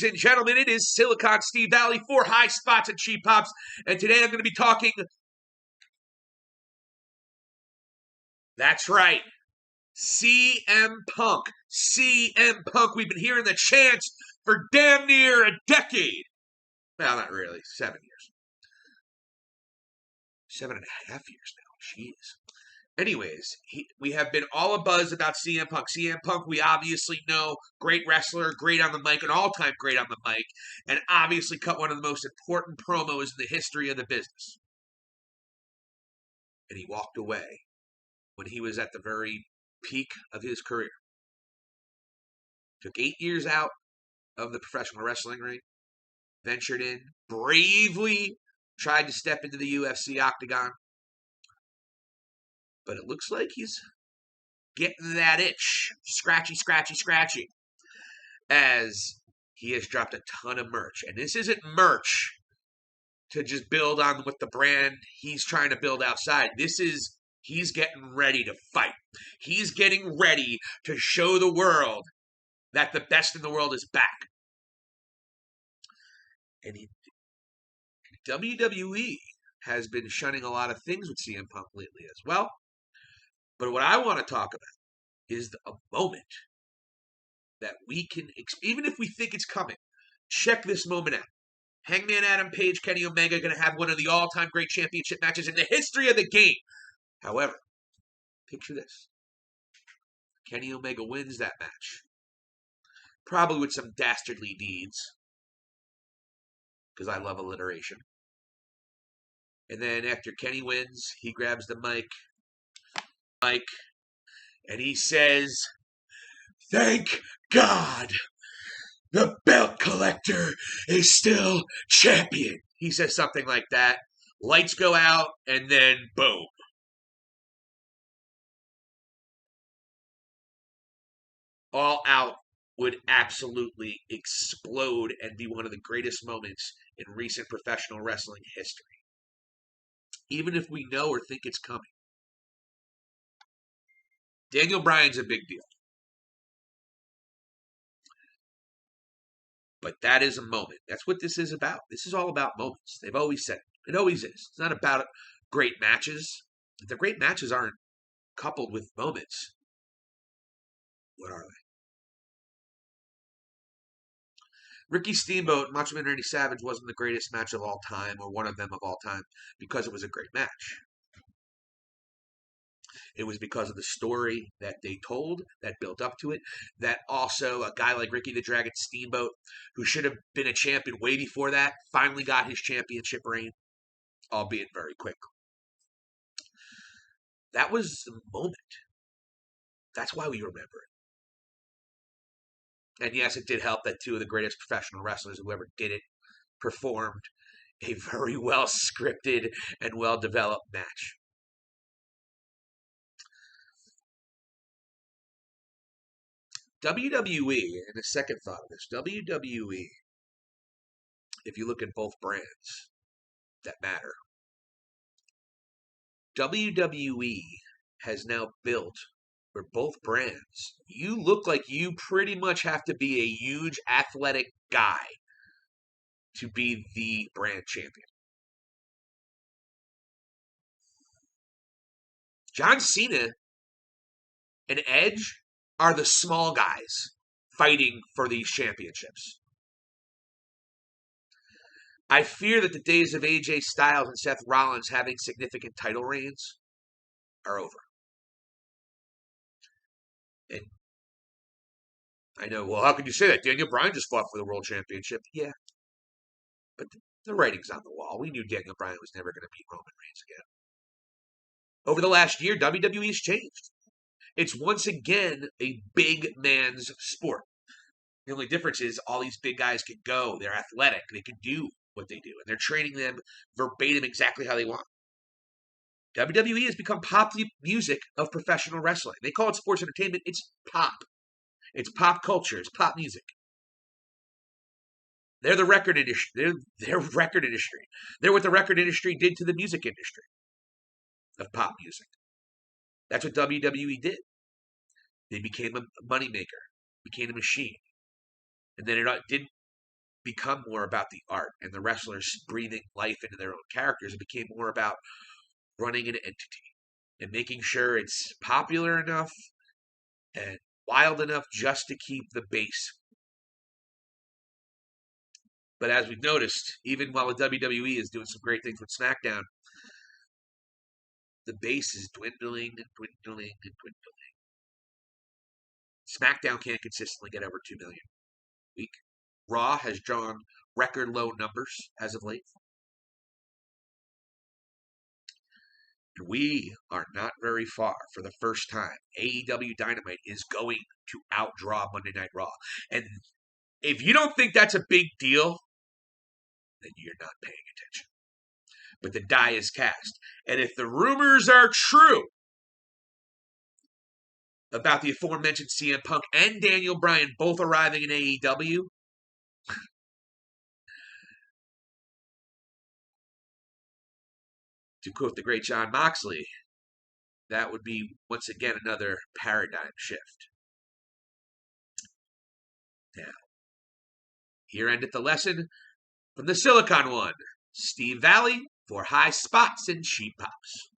Ladies and gentlemen, it is Silicon Steve Valley for High Spots and Cheap Pops, and today I'm going to be talking. That's right, Cmpunk. Cmpunk. We've been hearing the chants for damn near a decade. Well, not really, 7 years. 7.5 years now. Jeez. Anyways, we have been all abuzz about Cmpunk. Cmpunk, we obviously know, great wrestler, great on the mic, an all-time great on the mic, and obviously cut one of the most important promos in the history of the business. And he walked away when he was at the very peak of his career. Took 8 years out of the professional wrestling ring, ventured in, bravely tried to step into the UFC octagon. But it looks like he's getting that itch. Scratchy, scratchy, scratchy. As he has dropped a ton of merch. And this isn't merch to just build on with the brand he's trying to build outside. This is, he's getting ready to fight. He's getting ready to show the world that the best in the world is back. And WWE has been shunning a lot of things with CM Punk lately as well. But what I want to talk about is a moment that we can, even if we think it's coming, check this moment out. Hangman Adam Page, Kenny Omega going to have one of the all-time great championship matches in the history of the game. However, picture this. Kenny Omega wins that match. Probably with some dastardly deeds. Because I love alliteration. And then after Kenny wins, he grabs the mic, and he says, "Thank God the belt collector is still champion." He says something like that. Lights go out, and then boom. All Out would absolutely explode and be one of the greatest moments in recent professional wrestling history. Even if we know or think it's coming. Daniel Bryan's a big deal. But that is a moment. That's what this is about. This is all about moments. They've always said it. It always is. It's not about great matches. If the great matches aren't coupled with moments, what are they? Ricky Steamboat and Macho Man Randy Savage wasn't the greatest match of all time, or one of them of all time, because it was a great match. It was because of the story that they told, that built up to it, that also a guy like Ricky the Dragon Steamboat, who should have been a champion way before that, finally got his championship reign, albeit very quick. That was the moment. That's why we remember it. And yes, it did help that two of the greatest professional wrestlers who ever did it performed a very well scripted and well developed match. WWE, and a second thought of this, WWE, if you look at both brands that matter, WWE has now built, for both brands, you look like you pretty much have to be a huge athletic guy to be the brand champion. John Cena and Edge are the small guys fighting for these championships. I fear that the days of AJ Styles and Seth Rollins having significant title reigns are over. And I know, well, how can you say that? Daniel Bryan just fought for the world championship. Yeah. But the writing's on the wall. We knew Daniel Bryan was never going to beat Roman Reigns again. Over the last year, WWE has changed. It's once again a big man's sport. The only difference is all these big guys can go. They're athletic. They can do what they do. And they're training them verbatim exactly how they want. WWE has become pop music of professional wrestling. They call it sports entertainment. It's pop. It's pop culture. It's pop music. They're the record industry. They're record industry. They're what the record industry did to the music industry of pop music. That's what WWE did. They became a moneymaker, became a machine. And then it didn't become more about the art and the wrestlers breathing life into their own characters. It became more about running an entity and making sure it's popular enough and wild enough just to keep the base. But as we've noticed, even while the WWE is doing some great things with SmackDown, the base is dwindling and dwindling and dwindling. SmackDown can't consistently get over 2 million a week. Raw has drawn record low numbers as of late. And we are not very far for the first time. AEW Dynamite is going to outdraw Monday Night Raw. And if you don't think that's a big deal, then you're not paying attention. But the die is cast. And if the rumors are true about the aforementioned CM Punk and Daniel Bryan both arriving in AEW, to quote the great Jon Moxley, that would be once again another paradigm shift. Now, here endeth the lesson from the Silicon One, Steve Valley, for high spots and cheap pops.